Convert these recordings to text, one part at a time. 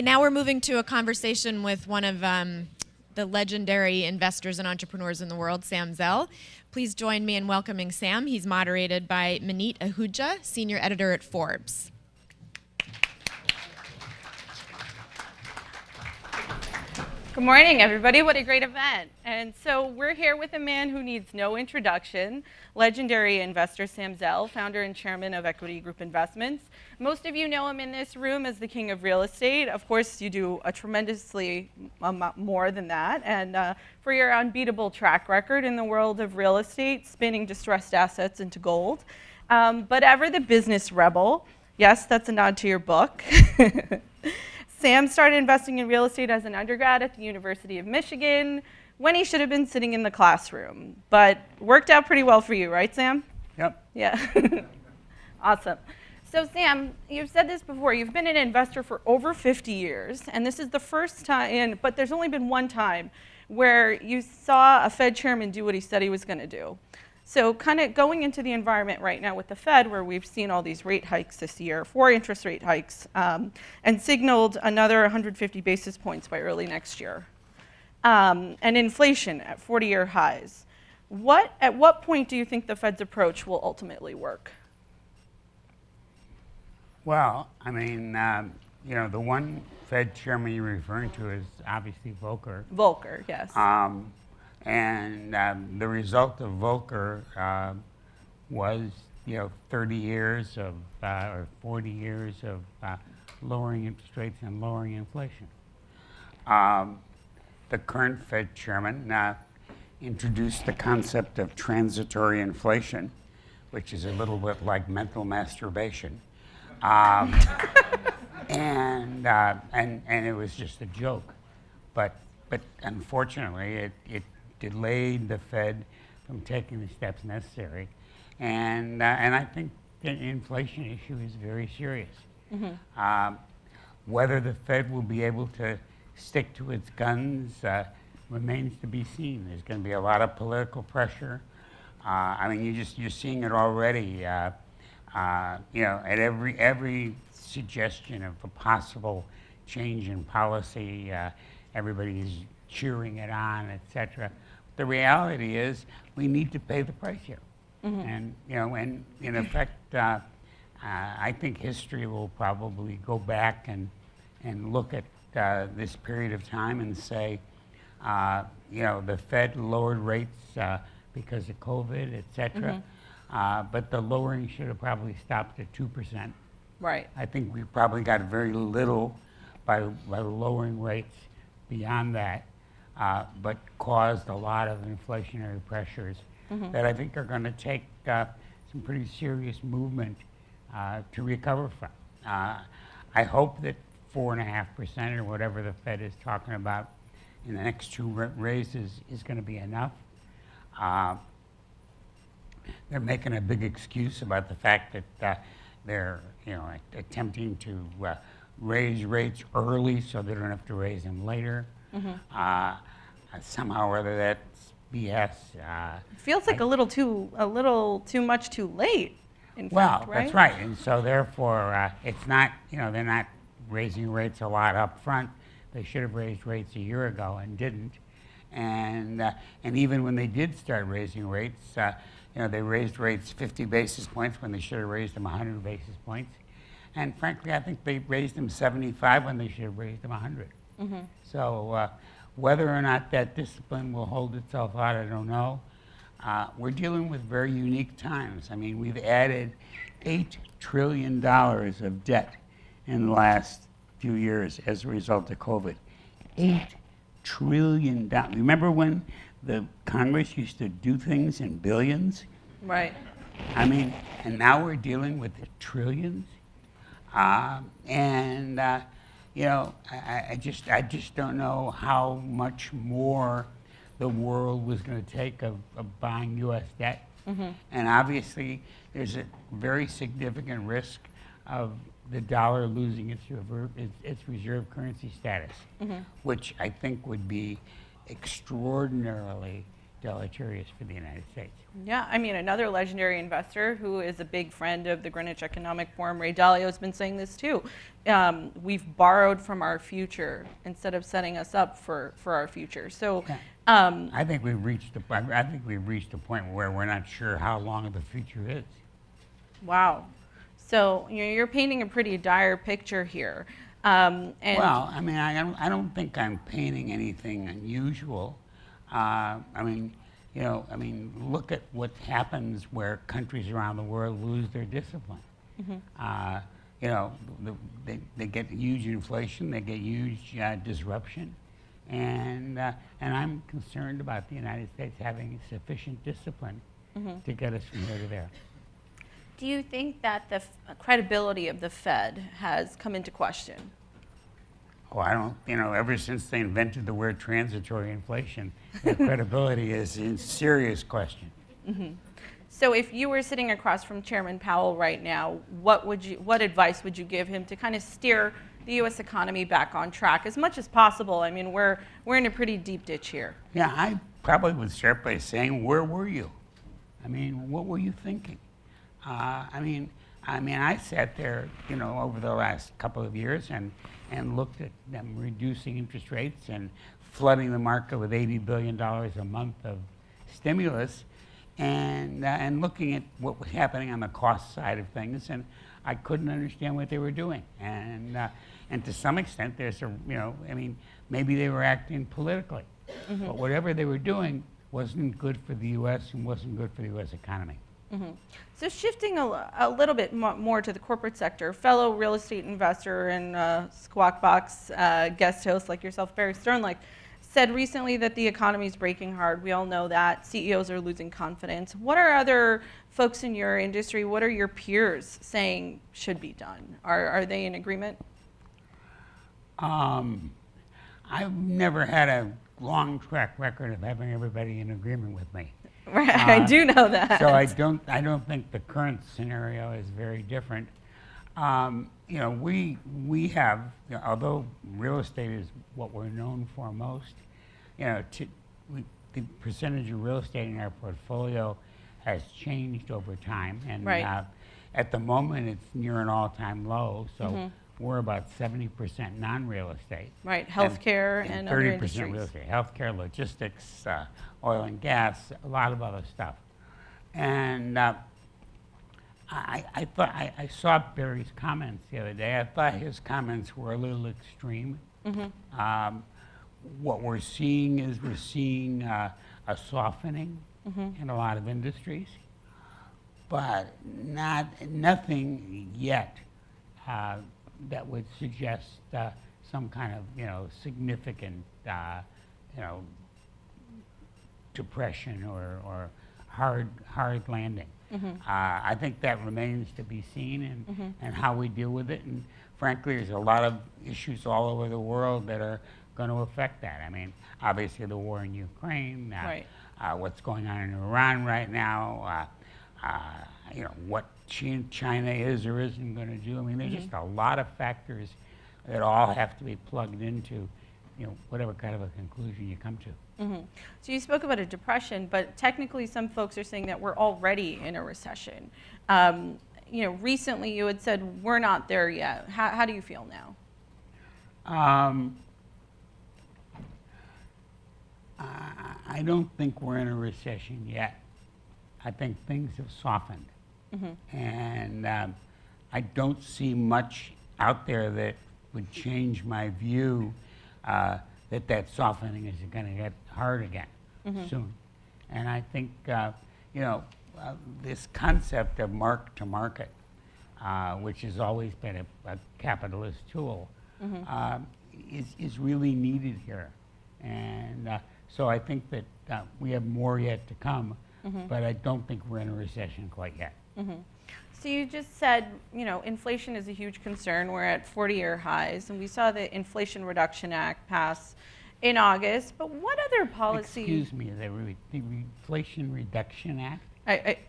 now we're moving to a conversation with one of the legendary investors and entrepreneurs in the world, Sam Zell. Please join me in welcoming Sam. He's moderated by Maneet Ahuja, senior editor at Forbes. Good morning, everybody. What a great event. And so we're here with a man who needs no introduction, legendary investor Sam Zell, founder and chairman of Equity Group Investments. Most of you know him in this room as the king of real estate. Of course, you do a tremendously more than that. And for your unbeatable track record in the world of real estate, spinning distressed assets into gold. But ever the business rebel. Yes, that's a nod to your book. Sam started investing in real estate as an undergrad at the University of Michigan when he should have been sitting in the classroom, but worked out pretty well for you, right, Sam? Yep. Yeah. Awesome. So Sam, you've said this before, you've been an investor for over 50 years, and this is the first time, but there's only been one time where you saw a Fed chairman do what he said he was going to do. So kind of going into the environment right now with the Fed, where we've seen all these rate hikes this year, 4 interest rate hikes, and signaled another 150 basis points by early next year. And inflation at 40-year highs. At what point do you think the Fed's approach will ultimately work? Well, I mean, the one Fed chairman you're referring to is obviously Volcker. Volcker, yes. And the result of Volcker was, 30 years of, or 40 years of lowering interest rates and lowering inflation. The current Fed chairman introduced the concept of transitory inflation, which is a little bit like mental masturbation. And it was just a joke. But unfortunately, it delayed the Fed from taking the steps necessary, and I think the inflation issue is very serious. Mm-hmm. Whether the Fed will be able to stick to its guns remains to be seen. There's going to be a lot of political pressure. I mean, you're seeing it already. At every suggestion of a possible change in policy, everybody's cheering it on, etc. The reality is we need to pay the price here. Mm-hmm. And, and in effect, I think history will probably go back and look at this period of time and say, the Fed lowered rates because of COVID, etc. Mm-hmm. But the lowering should have probably stopped at 2%. Right. I think we probably got very little by lowering rates beyond that. But caused a lot of inflationary pressures mm-hmm. that I think are going to take some pretty serious movement to recover from. I hope that 4.5% or whatever the Fed is talking about in the next 2 raises is going to be enough. They're making a big excuse about the fact that they're attempting to raise rates early so they don't have to raise them later. Mm-hmm. Somehow or other that's BS. Feels like a little too much too late. In fact, right? That's right. And so therefore, it's not. They're not raising rates a lot up front. They should have raised rates a year ago and didn't. And even when they did start raising rates, they raised rates 50 basis points when they should have raised them 100 basis points. And frankly, I think they raised them 75 when they should have raised them 100. Mm-hmm. So whether or not that discipline will hold itself out, I don't know. We're dealing with very unique times. I mean, we've added $8 trillion of debt in the last few years as a result of COVID. $8 trillion. Remember when the Congress used to do things in billions? Right. I mean, and now we're dealing with the trillions. I just don't know how much more the world was going to take of buying U.S. debt. Mm-hmm. And obviously, there's a very significant risk of the dollar losing its reserve currency status, mm-hmm. which I think would be extraordinarily deleterious for the United States. Yeah, I mean, another legendary investor who is a big friend of the Greenwich Economic Forum, Ray Dalio, has been saying this too. We've borrowed from our future instead of setting us up for our future. So, yeah. I think we've reached a point where we're not sure how long the future is. Wow. So you're painting a pretty dire picture here. Well, I mean, I don't think I'm painting anything unusual. I mean, look at what happens where countries around the world lose their discipline. They get huge inflation, they get huge disruption, and I'm concerned about the United States having sufficient discipline to get us from here to there. Do you think that the credibility of the Fed has come into question? Oh, I don't, ever since they invented the word transitory inflation, their credibility is in serious question. So if you were sitting across from Chairman Powell right now, what advice would you give him to kind of steer the U.S. economy back on track as much as possible? I mean, we're in a pretty deep ditch here. Yeah, I probably would start by saying, where were you? I mean, what were you thinking? I sat there, over the last couple of years and looked at them reducing interest rates and flooding the market with $80 billion a month of stimulus, and looking at what was happening on the cost side of things, and I couldn't understand what they were doing. And to some extent, there's maybe they were acting politically, but whatever they were doing wasn't good for the U.S. and wasn't good for the U.S. economy. So shifting a little bit more to the corporate sector, fellow real estate investor and Squawk Box guest host like yourself, Barry Sternlicht, said recently that the economy is breaking hard. We all know that. CEOs are losing confidence. What are other folks in your industry, what are your peers saying should be done? Are they in agreement? I've never had a long track record of having everybody in agreement with me. Right, I do know that. So I don't think the current scenario is very different. We have, although real estate is what we're known for most, the percentage of real estate in our portfolio has changed over time, and right. At the moment it's near an all-time low. So we're about 70% non-real estate. Right, healthcare and other industries. 30% real estate, healthcare, logistics, oil and gas, a lot of other stuff. And I thought, I saw Barry's comments the other day. I thought his comments were a little extreme. What we're seeing is a softening in a lot of industries, but nothing yet that would suggest some kind of significant depression or hard landing. I think that remains to be seen, and how we deal with it. And frankly, there's a lot of issues all over the world that are going to affect that. I mean, obviously the war in Ukraine, right. What's going on in Iran right now, what China is or isn't going to do. I mean, there's just a lot of factors that all have to be plugged into, whatever kind of a conclusion you come to. So you spoke about a depression, but technically some folks are saying that we're already in a recession. Recently you had said we're not there yet. How do you feel now? I don't think we're in a recession yet. I think things have softened. And I don't see much out there that would change my view that softening is going to get hard again soon. And I think, this concept of mark-to-market, which has always been a capitalist tool, is really needed here. And so I think that we have more yet to come, but I don't think we're in a recession quite yet. So you just said, inflation is a huge concern. We're at 40-year highs, and we saw the Inflation Reduction Act pass in August. But what other policies? Excuse me, the Inflation Reduction Act?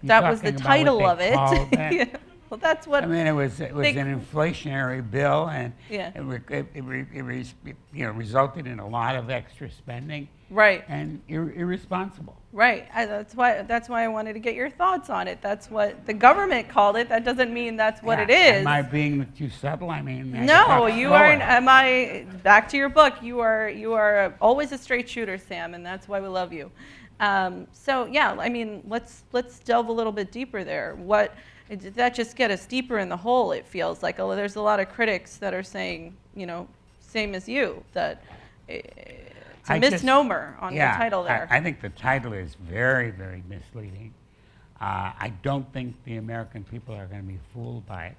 That was the title of it. Well, that's what I mean, it was an inflationary bill, and Yeah. it resulted in a lot of extra spending, right. and irresponsible. Right. That's why I wanted to get your thoughts on it. That's what the government called it. That doesn't mean that's what it is. Am I being too subtle? I mean, No, you aren't. Back to your book. You are always a straight shooter, Sam, and that's why we love you. So yeah, I mean, let's delve a little bit deeper there. Did that just get us deeper in the hole? It feels like there's a lot of critics that are saying, same as you, that it's a misnomer on the title there. I think the title is very, very misleading. I don't think the American people are going to be fooled by it.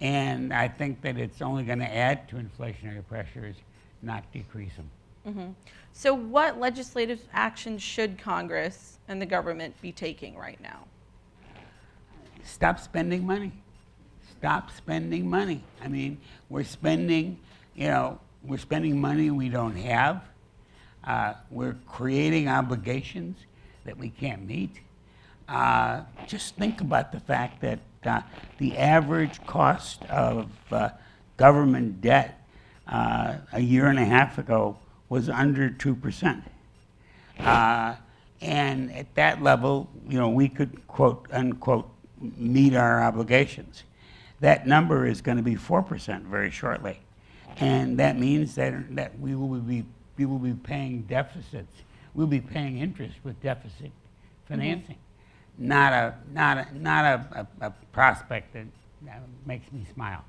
And I think that it's only going to add to inflationary pressures, not decrease them. So what legislative action should Congress and the government be taking right now? Stop spending money. Stop spending money. I mean, we're spending money we don't have. We're creating obligations that we can't meet. Just think about the fact that the average cost of government debt a year and a half ago was under 2%. And at that level, we could, quote unquote, meet our obligations. That number is going to be 4% very shortly. And that means that we will be paying deficits. We'll be paying interest with deficit financing. Not a prospect that makes me smile.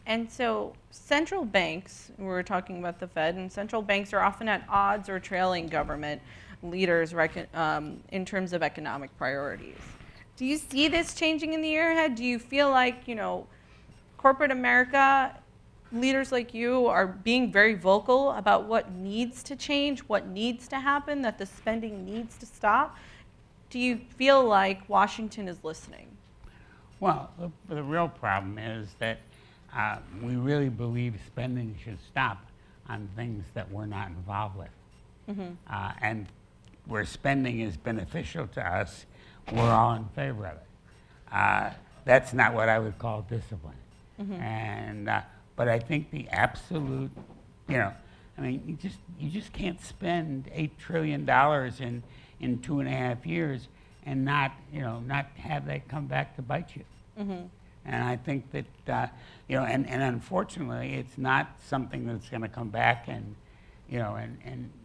And so central banks, we're talking about the Fed, and central banks are often at odds or trailing government leaders in terms of economic priorities. Do you see this changing in the year ahead? Do you feel like, corporate America, leaders like you are being very vocal about what needs to change, what needs to happen, that the spending needs to stop? Do you feel like Washington is listening? Well, the real problem is that we really believe spending should stop on things that we're not involved with. And where spending is beneficial to us, we're all in favor of it. That's not what I would call discipline. And but I think the absolute, you just can't spend $8 trillion in 2.5 years and not have that come back to bite you. And I think that and unfortunately, it's not something that's going to come back and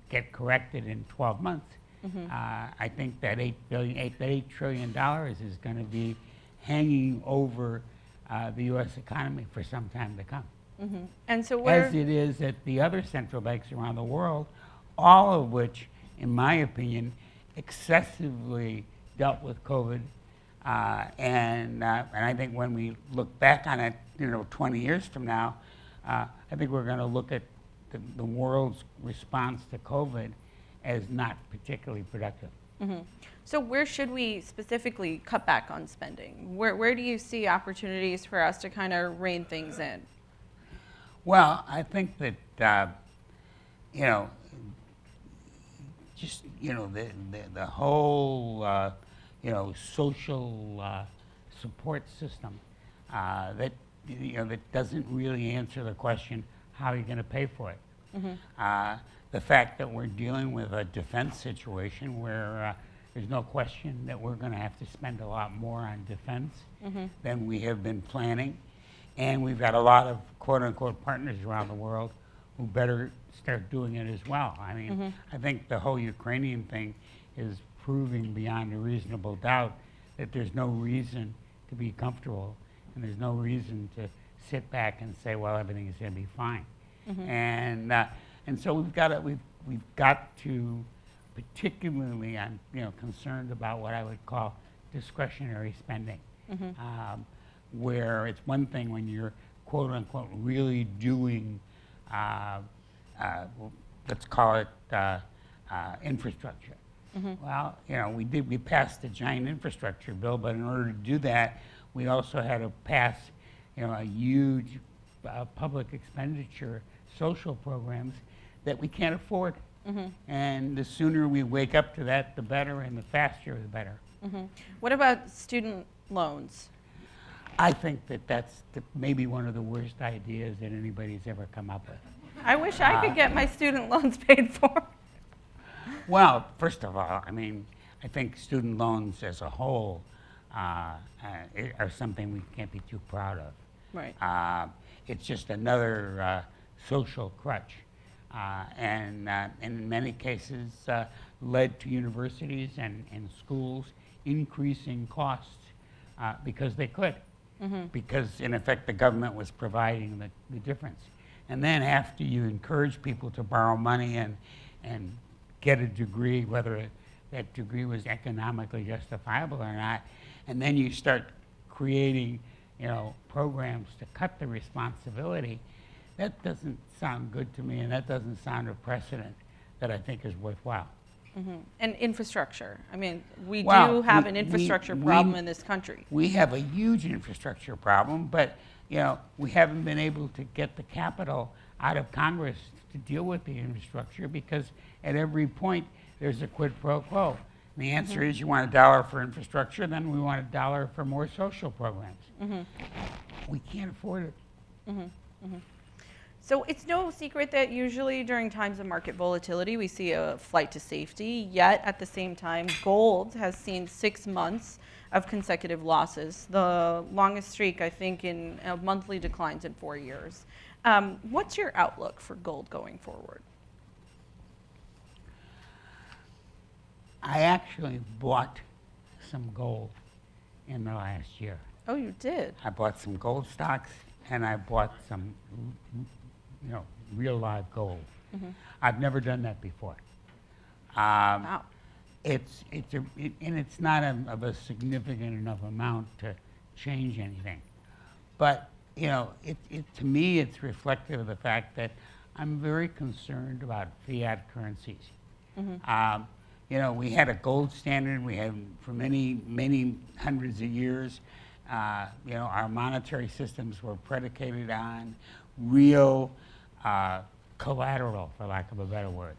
get corrected in 12 months. I think that $8 trillion is going to be hanging over the U.S. economy for some time to come. And so as it is at the other central banks around the world, all of which, in my opinion, excessively dealt with COVID. And I think when we look back on it, 20 years from now, I think we're going to look at the world's response to COVID as not particularly productive. So where should we specifically cut back on spending? Where do you see opportunities for us to kind of rein things in? Well, I think that the whole social support system that doesn't really answer the question, how are you going to pay for it? The fact that we're dealing with a defense situation where there's no question that we're going to have to spend a lot more on defense than we have been planning. And we've got a lot of quote-unquote partners around the world who better start doing it as well. I mean, I think the whole Ukrainian thing is proving beyond a reasonable doubt that there's no reason to be comfortable and there's no reason to sit back and say, well, everything is going to be fine. And so we've got to, particularly, I'm concerned about what I would call discretionary spending, where it's one thing when you're quote unquote really doing, let's call it infrastructure. Well, we passed a giant infrastructure bill, but in order to do that, we also had to pass, a huge public expenditure social programs that we can't afford. And the sooner we wake up to that, the better, and the faster, the better. What about student loans? I think that that's maybe one of the worst ideas that anybody's ever come up with. I wish I could get my student loans paid for. Well, first of all, I mean, I think student loans as a whole are something we can't be too proud of. Right. It's just another social crutch, and in many cases led to universities and schools increasing costs because they could, because in effect the government was providing the difference. And then after you encourage people to borrow money and get a degree, whether that degree was economically justifiable or not, and then you start creating, programs to cut the responsibility, that doesn't sound good to me, and that doesn't sound a precedent that I think is worthwhile. And infrastructure. I mean, we Well, do have an infrastructure problem in this country. We have a huge infrastructure problem, but we haven't been able to get the capital out of Congress to deal with the infrastructure because at every point there's a quid pro quo. And the answer is you want $1 for infrastructure, then we want $1 for more social programs. We can't afford it. So it's no secret that usually during times of market volatility, we see a flight to safety, yet at the same time, gold has seen 6 months of consecutive losses, the longest streak, I think, in monthly declines in 4 years. What's your outlook for gold going forward? I actually bought some gold in the last year. Oh, you did? I bought some gold stocks and I bought some real live gold. I've never done that before. Wow. It's not of a significant enough amount to change anything. But to me, it's reflective of the fact that I'm very concerned about fiat currencies. We had a gold standard. We had for many, many hundreds of years. Our monetary systems were predicated on real collateral, for lack of a better word.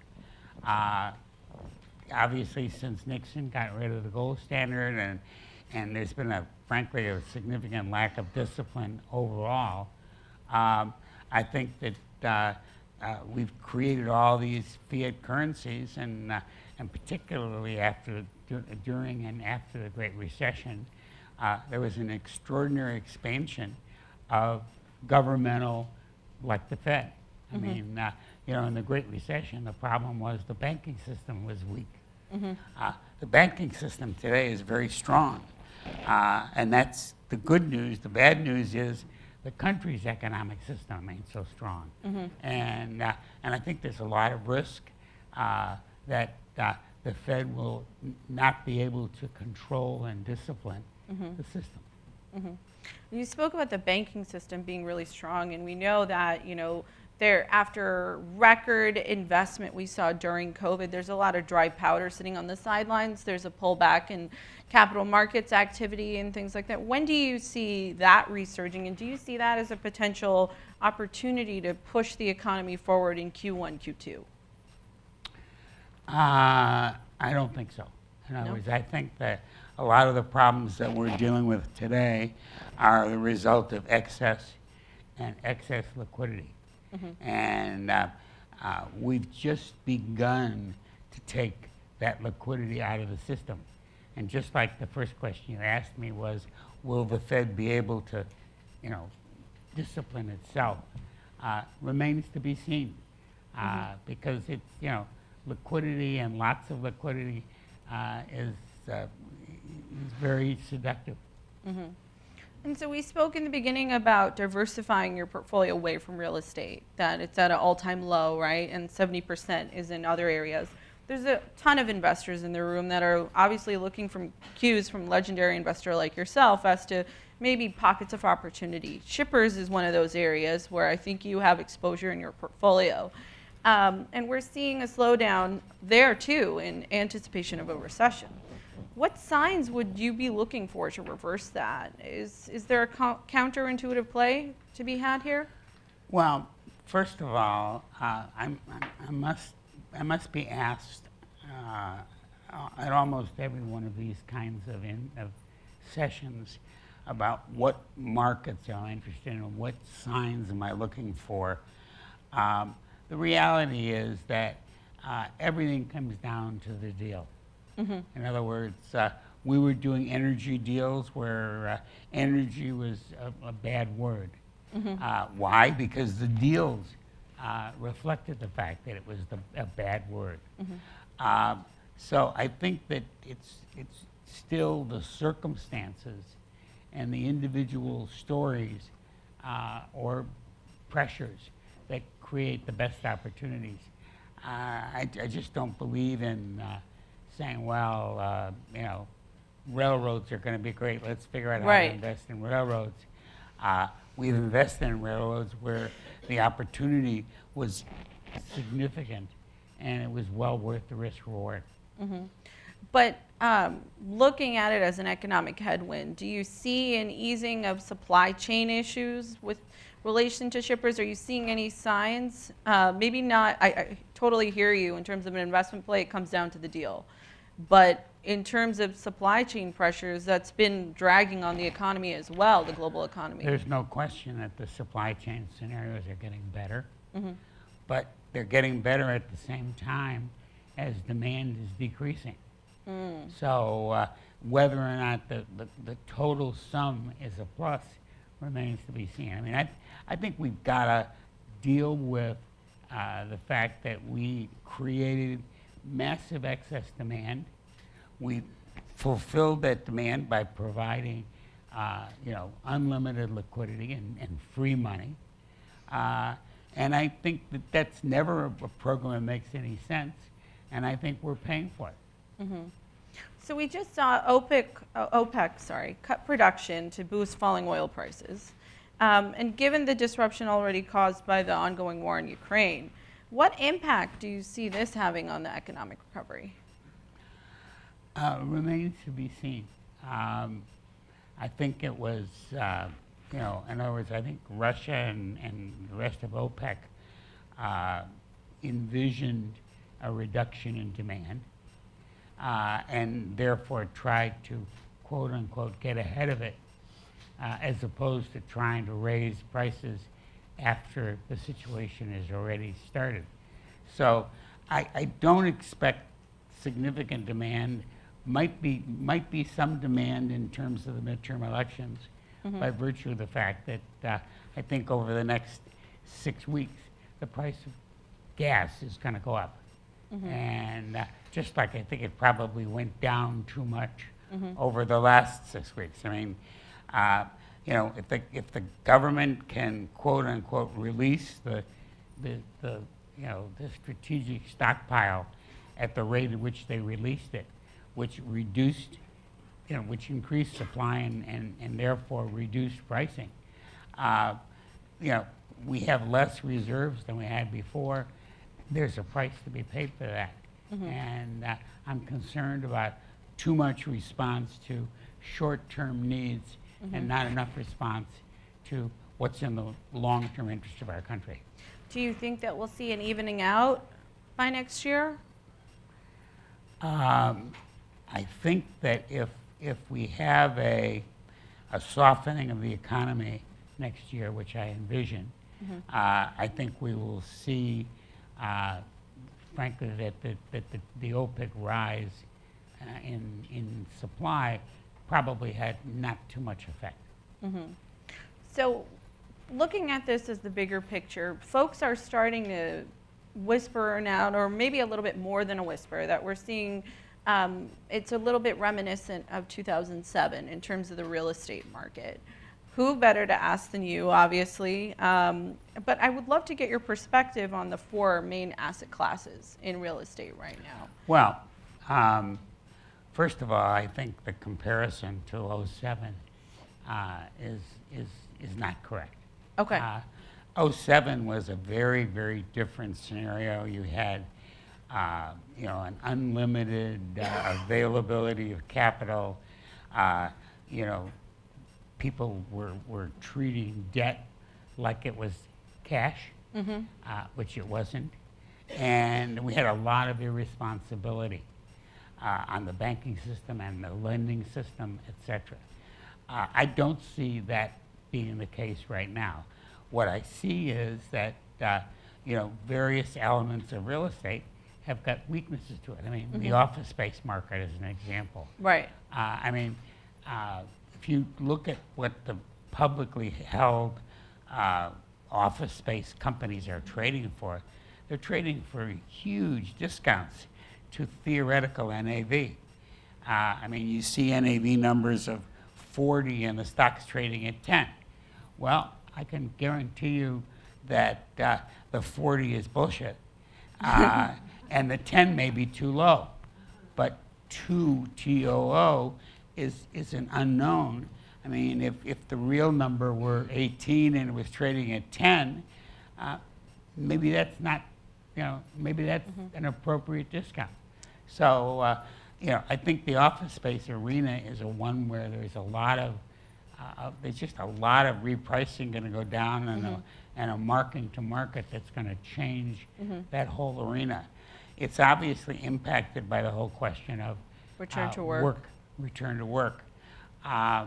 Obviously, since Nixon got rid of the gold standard, and there's been frankly a significant lack of discipline overall, I think that we've created all these fiat currencies, and particularly during and after the Great Recession, there was an extraordinary expansion of governmental, like the Fed. I mean, in the Great Recession, the problem was the banking system was weak. The banking system today is very strong, and that's the good news. The bad news is the country's economic system ain't so strong, and I think there's a lot of risk that the Fed will not be able to control and discipline the system. You spoke about the banking system being really strong, and we know that, after record investment we saw during COVID, there's a lot of dry powder sitting on the sidelines. There's a pullback in capital markets activity and things like that. When do you see that resurging, and do you see that as a potential opportunity to push the economy forward in Q1, Q2? I don't think so. In other words, I think that a lot of the problems that we're dealing with today are the result of excess liquidity. And we've just begun to take that liquidity out of the system. And just like the first question you asked me was, will the Fed be able to, discipline itself? Remains to be seen, because it's, liquidity and lots of liquidity is very seductive. And so we spoke in the beginning about diversifying your portfolio away from real estate, that it's at an all-time low, right? And 70% is in other areas. There's a ton of investors in the room that are obviously looking for cues from legendary investor like yourself as to maybe pockets of opportunity. Shippers is one of those areas where I think you have exposure in your portfolio. And we're seeing a slowdown there too in anticipation of a recession. What signs would you be looking for to reverse that? Is there a counterintuitive play to be had here? Well, first of all, I must be asked at almost every one of these kinds of sessions about what markets am I interested in, what signs am I looking for. The reality is that everything comes down to the deal. In other words, we were doing energy deals where energy was a bad word. Why? Because the deals reflected the fact that it was a bad word. So I think that it's still the circumstances and the individual stories or pressures that create the best opportunities. I just don't believe in saying, well, railroads are going to be great. Let's figure out how to invest in railroads. We've invested in railroads where the opportunity was significant and it was well worth the risk reward. But looking at it as an economic headwind, do you see an easing of supply chain issues with relation to shippers? Are you seeing any signs? Maybe not. I totally hear you in terms of an investment play. It comes down to the deal. But in terms of supply chain pressures, that's been dragging on the economy as well, the global economy. There's no question that the supply chain scenarios are getting better, but they're getting better at the same time as demand is decreasing. So whether or not the total sum is a plus remains to be seen. I mean, I think we've got to deal with the fact that we created massive excess demand. We fulfilled that demand by providing, unlimited liquidity and free money. And I think that that's never a program that makes any sense, and I think we're paying for it. So we just saw OPEC cut production to boost falling oil prices. And given the disruption already caused by the ongoing war in Ukraine, what impact do you see this having on the economic recovery? Remains to be seen. I think it was, in other words, I think Russia and the rest of OPEC envisioned a reduction in demand and therefore tried to, quote unquote, get ahead of it as opposed to trying to raise prices after the situation has already started. So I don't expect significant demand. Might be some demand in terms of the midterm elections by virtue of the fact that I think over the next 6 weeks the price of gas is going to go up. And just like I think it probably went down too much over the last 6 weeks. I mean, if the government can quote unquote release the strategic stockpile at the rate at which they released it, which increased supply and therefore reduced pricing. We have less reserves than we had before. There's a price to be paid for that. And I'm concerned about too much response to short-term needs and not enough response to what's in the long-term interest of our country. Do you think that we'll see an evening out by next year? I think that if we have a softening of the economy next year, which I envision, I think we will see, frankly, that the OPEC rise in supply probably had not too much effect. So looking at this as the bigger picture, folks are starting to whisper now, or maybe a little bit more than a whisper, that we're seeing it's a little bit reminiscent of 2007 in terms of the real estate market. Who better to ask than you, obviously, but I would love to get your perspective on the 4 main asset classes in real estate right now. Well, first of all, I think the comparison to 07 is not correct. Okay. 07 was a very, very different scenario. You had an unlimited availability of capital. People were treating debt like it was cash, which it wasn't. And we had a lot of irresponsibility. on the banking system and the lending system, et cetera. I don't see that being the case right now. What I see is that various elements of real estate have got weaknesses to it. I mean, the office space market is an example. Right. If you look at what the publicly held office space companies are trading for, they're trading for huge discounts to theoretical NAV. You see NAV numbers of 40 and the stock's trading at 10. Well, I can guarantee you that the 40 is bullshit. And the 10 may be too low, but 2 TOO is an unknown. I mean, if the real number were 18 and it was trading at 10, maybe that's not, maybe that's an appropriate discount. So, I think the office space arena is a one where there's a lot of, there's just a lot of repricing going to go down and a marking to market that's going to change that whole arena. It's obviously impacted by the whole question of return to work. Return to work. The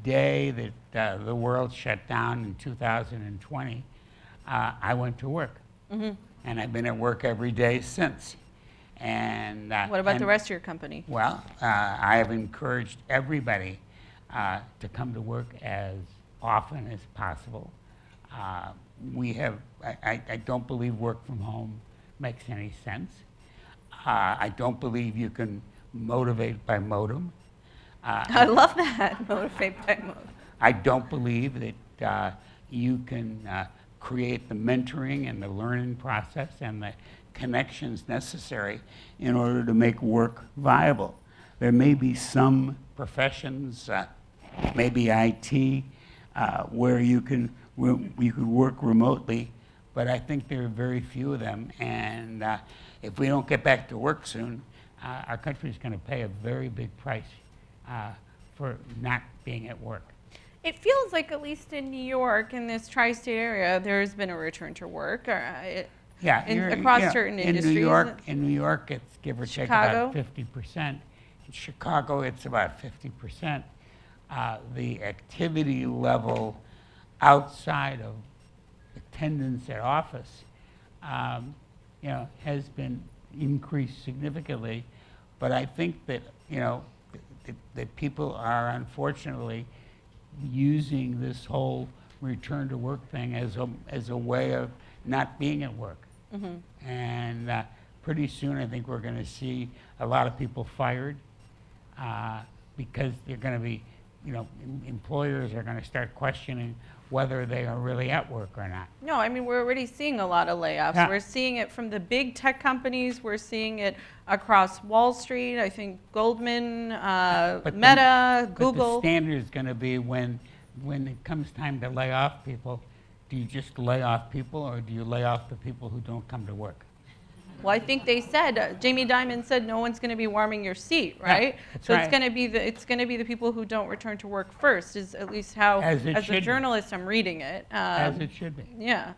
day that the world shut down in 2020, I went to work. And I've been at work every day since. And what about the rest of your company? Well, I have encouraged everybody to come to work as often as possible. I don't believe work from home makes any sense. I don't believe you can motivate by modem. I love that, motivate by modem. I don't believe that you can create the mentoring and the learning process and the connections necessary in order to make work viable. There may be some professions, maybe IT, where you could work remotely, but I think there are very few of them. And if we don't get back to work soon, our country is going to pay a very big price for not being at work. It feels like, at least in New York, in this tri-state area, there's been a return to work. Across certain industries. In New York, it's give or take about 50%. In Chicago, it's about 50%. The activity level outside of attendance at office, has been increased significantly. But I think that that people are unfortunately using this whole return to work thing as a way of not being at work. And pretty soon I think we're going to see a lot of people fired because they're going to be, employers are going to start questioning whether they are really at work or not. No, we're already seeing a lot of layoffs. Yeah. We're seeing it from the big tech companies. We're seeing it across Wall Street. I think Goldman, Meta, Google. But the standard is going to be when it comes time to lay off people, do you just lay off people or do you lay off the people who don't come to work? Well, I think they said, Jamie Dimon said, no one's going to be warming your seat, right? Yeah, so right. It's going to be the people who don't return to work first, is at least how, as a journalist, I'm reading it. As it should be. Yeah.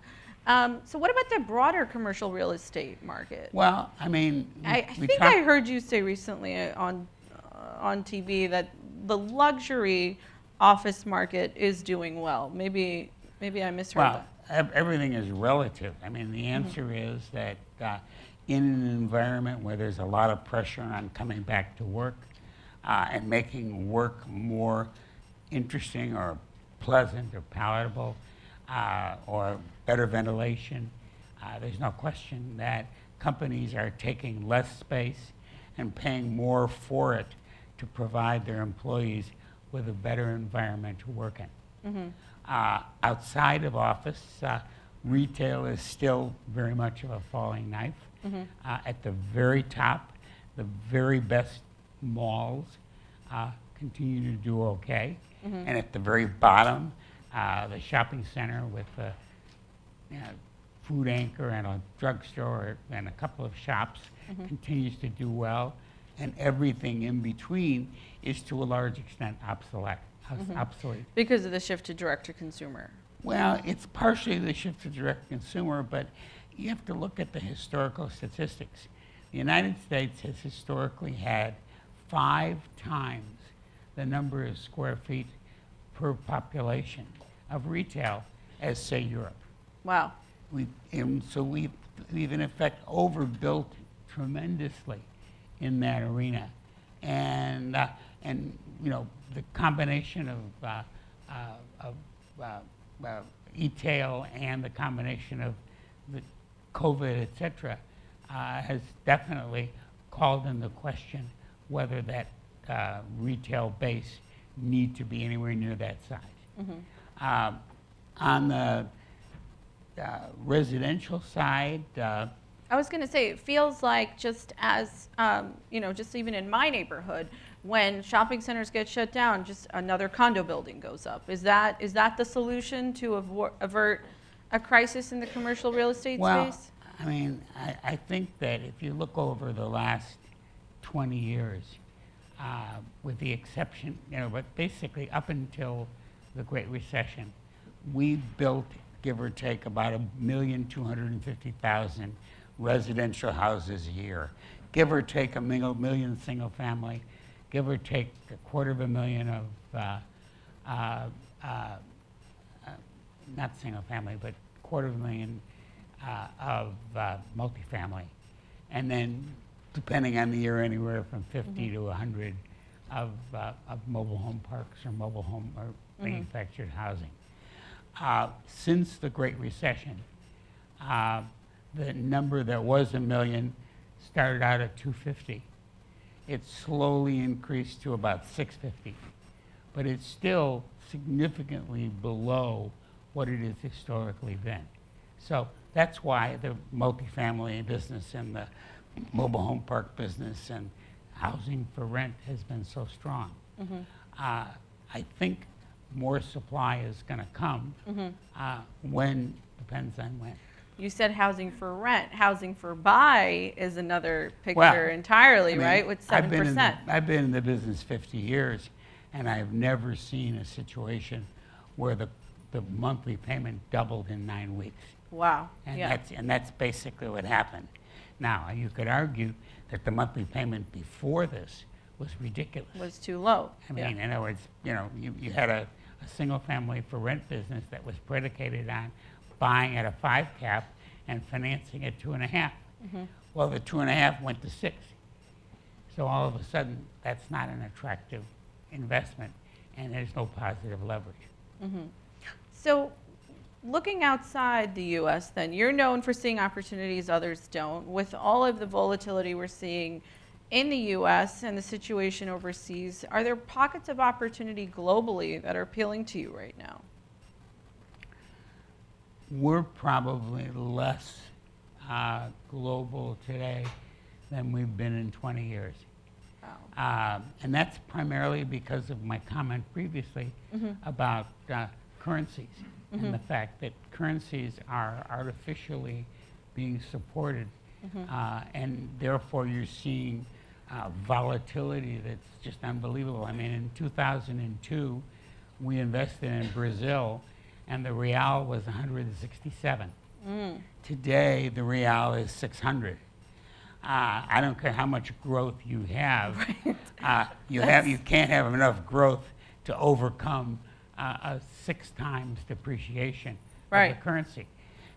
So what about the broader commercial real estate market? Well, I think I heard you say recently on TV that the luxury office market is doing well. Maybe I misheard that. Everything is relative. The answer is that in an environment where there's a lot of pressure on coming back to work and making work more interesting or pleasant or palatable or better ventilation, there's no question that companies are taking less space and paying more for it to provide their employees with a better environment to work in. Outside of office, retail is still very much of a falling knife. At the very top, the very best malls continue to do okay. And at the very bottom, the shopping center with a food anchor and a drugstore and a couple of shops continues to do well. And everything in between is to a large extent obsolete. Because of the shift to direct-to-consumer. Well, it's partially the shift to direct-to-consumer, but you have to look at the historical statistics. The United States has historically had 5 times the number of square feet per population of retail as, say, Europe. Wow. So we've in effect overbuilt tremendously in that arena, and you know, the combination of e-tail and the combination of the COVID, et cetera, has definitely called into question whether that retail base need to be anywhere near that size. On the residential side, I was going to say, it feels like just as, you know, just even in my neighborhood, when shopping centers get shut down, just another condo building goes up. Is that the solution to avert a crisis in the commercial real estate space? I mean, I think that if you look over the last 20 years, with the exception, you know, but basically up until the Great Recession, we built, give or take, about 1,250,000 residential houses a year, give or take 1 million single family, give or take 250,000 of, not single family, but 250,000 of multifamily. And then, depending on the year, anywhere from 50 to 100 of mobile home parks or mobile home or manufactured housing. Since the Great Recession, the number that was 1 million started out at 250. It slowly increased to about 650, but it's still significantly below what it has historically been. So that's why the multifamily business and the mobile home park business and housing for rent has been so strong. I think more supply is going to come. When, depends on when. You said housing for rent. Housing for buy is another picture entirely, right, with 7%. I've been in the business 50 years, and I've never seen a situation where the monthly payment doubled in 9 weeks. Wow. And that's basically what happened. Now, you could argue that the monthly payment before this was ridiculous. Was too low. I mean, in other words, you know, you had a single family for rent business that was predicated on buying at a 5 cap and financing at 2.5. Well, the 2.5 went to 6. So all of a sudden, that's not an attractive investment, and there's no positive leverage. So looking outside the U.S. then, you're known for seeing opportunities others don't. With all of the volatility we're seeing in the U.S. and the situation overseas, are there pockets of opportunity globally that are appealing to you right now? We're probably less global today than we've been in 20 years. Wow. And that's primarily because of my comment previously about currencies and the fact that currencies are artificially being supported, and therefore you're seeing volatility that's just unbelievable. I mean, in 2002, we invested in Brazil, and the real was 167. Today, the real is 600. I don't care how much growth you have. You can't have enough growth to overcome a 6 times depreciation of the currency.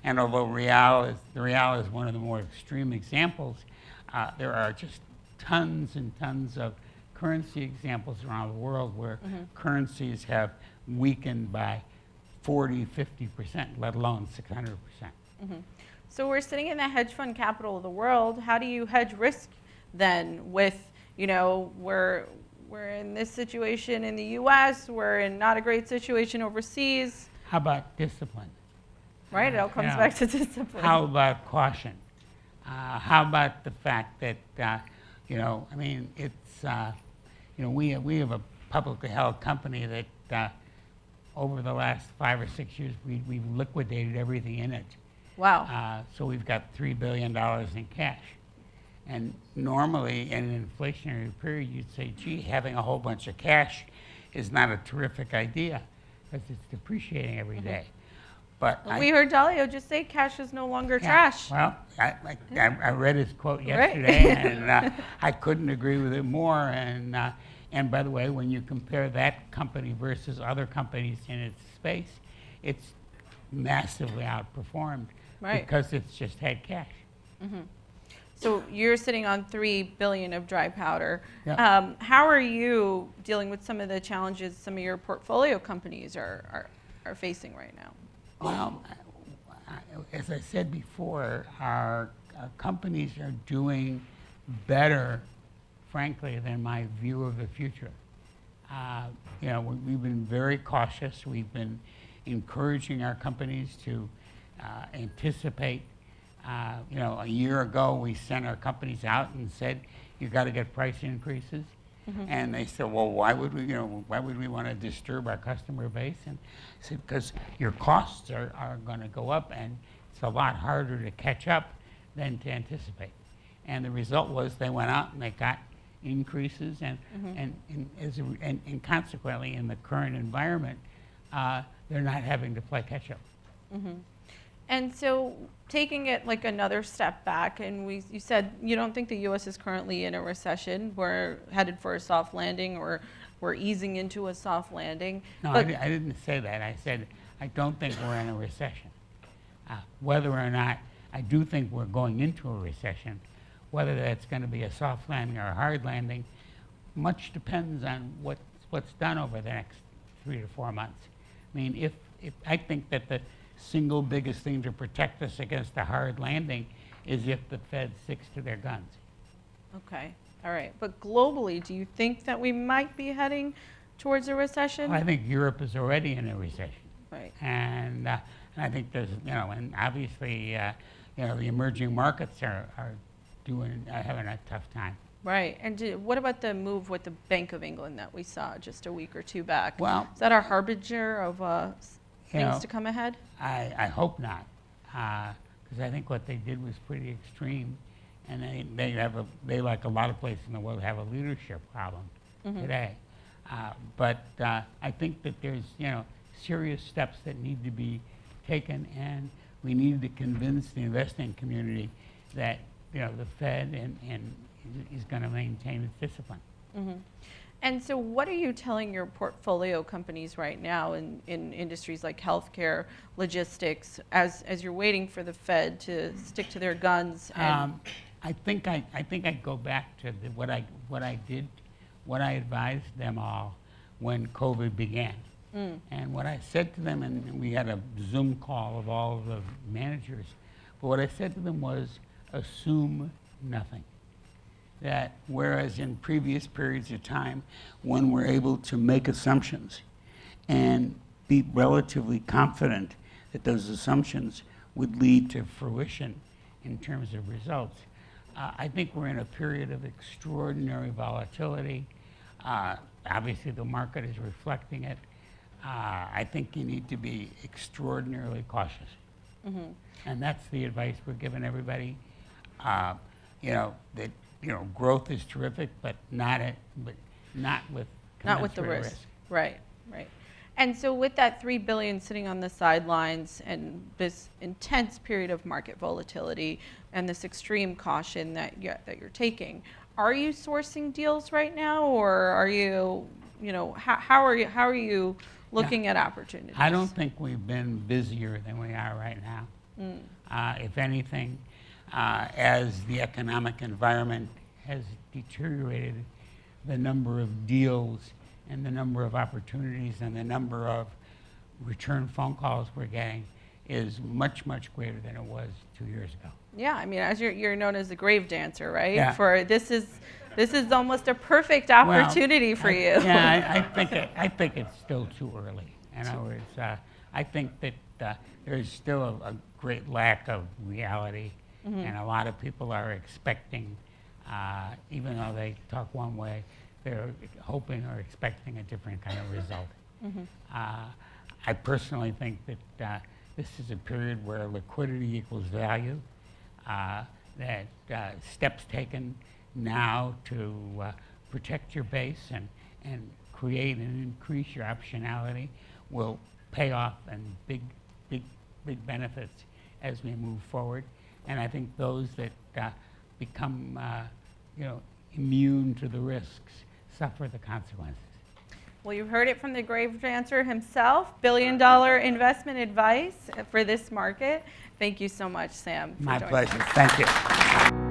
And although the real is one of the more extreme examples, there are just tons and tons of currency examples around the world where currencies have weakened by 40, 50%, let alone 600%. So we're sitting in the hedge fund capital of the world. How do you hedge risk then with, you know, we're in this situation in the U.S., we're in not a great situation overseas. How about discipline? Right, it all comes back to discipline. How about caution? How about the fact that, you know, I mean, it's, you know, we have a publicly held company that over the last 5 or 6 years, we've liquidated everything in it. Wow. So we've got $3 billion in cash. And normally in an inflationary period, you'd say, gee, having a whole bunch of cash is not a terrific idea because it's depreciating every day. But We heard Dalio just say cash is no longer trash. Well, I read his quote yesterday, and I couldn't agree with it more. And by the way, when you compare that company versus other companies in its space, it's massively outperformed because it's just had cash. So you're sitting on $3 billion of dry powder. Yep. How are you dealing with some of the challenges some of your portfolio companies are facing right now? Well, as I said before, our companies are doing better, frankly, than my view of the future. We've been very cautious. We've been encouraging our companies to anticipate. A year ago, we sent our companies out and said, "You got to get price increases." And they said, "Well, why would we want to disturb our customer base?" And I said, "Because your costs are going to go up, and it's a lot harder to catch up than to anticipate." And the result was they went out and they got increases, and consequently, in the current environment, they're not having to play catch up. And so taking it like another step back, and you said you don't think the U.S. is currently in a recession. We're headed for a soft landing, or we're easing into a soft landing. No, I didn't say that. I said I don't think we're in a recession. Whether or not I do think we're going into a recession, whether that's going to be a soft landing or a hard landing, much depends on what's done over the next 3 to 4 months. I mean, if I think that the single biggest thing to protect us against a hard landing is if the Fed sticks to their guns. Okay, all right. But globally, do you think that we might be heading towards a recession? Well, I think Europe is already in a recession. Right. And I think there's, and obviously, the emerging markets are having a tough time. Right. And what about the move with the Bank of England that we saw just a week or two back? Well, is that a harbinger of things to come ahead? I hope not, because I think what they did was pretty extreme, and they like a lot of places in the world have a leadership problem today. But I think that there's serious steps that need to be taken, and we need to convince the investing community that the Fed and is going to maintain its discipline. And so what are you telling your portfolio companies right now in industries like healthcare, logistics, as you're waiting for the Fed to stick to their guns? And I think I go back to what I advised them all when COVID began. And what I said to them, and we had a Zoom call of all of the managers, but what I said to them was, assume nothing. That whereas in previous periods of time, when we're able to make assumptions and be relatively confident that those assumptions would lead to fruition in terms of results, I think we're in a period of extraordinary volatility. Obviously, the market is reflecting it. I think you need to be extraordinarily cautious. And that's the advice we're giving everybody. That growth is terrific, but not with the risk. Right. And so with that $3 billion sitting on the sidelines and this intense period of market volatility and this extreme caution that you're taking, are you sourcing deals right now, or are you, how are you looking at opportunities? I don't think we've been busier than we are right now. If anything, as the economic environment has deteriorated, the number of deals and the number of opportunities and the number of return phone calls we're getting is much, much greater than it was 2 years ago. Yeah, I mean, as you're known as the grave dancer, right? Yeah. For this is almost a perfect opportunity for you. Yeah, I think it's still too early. In other words, I think that there's still a great lack of reality, and a lot of people are expecting, even though they talk one way, they're hoping or expecting a different kind of result. I personally think that this is a period where liquidity equals value, that steps taken now to protect your base and create and increase your optionality will pay off in big big benefits as we move forward. And I think those that become immune to the risks suffer the consequences. Well, you heard it from the grave dancer himself, billion-dollar investment advice for this market. Thank you so much, Sam. My pleasure. Thank you.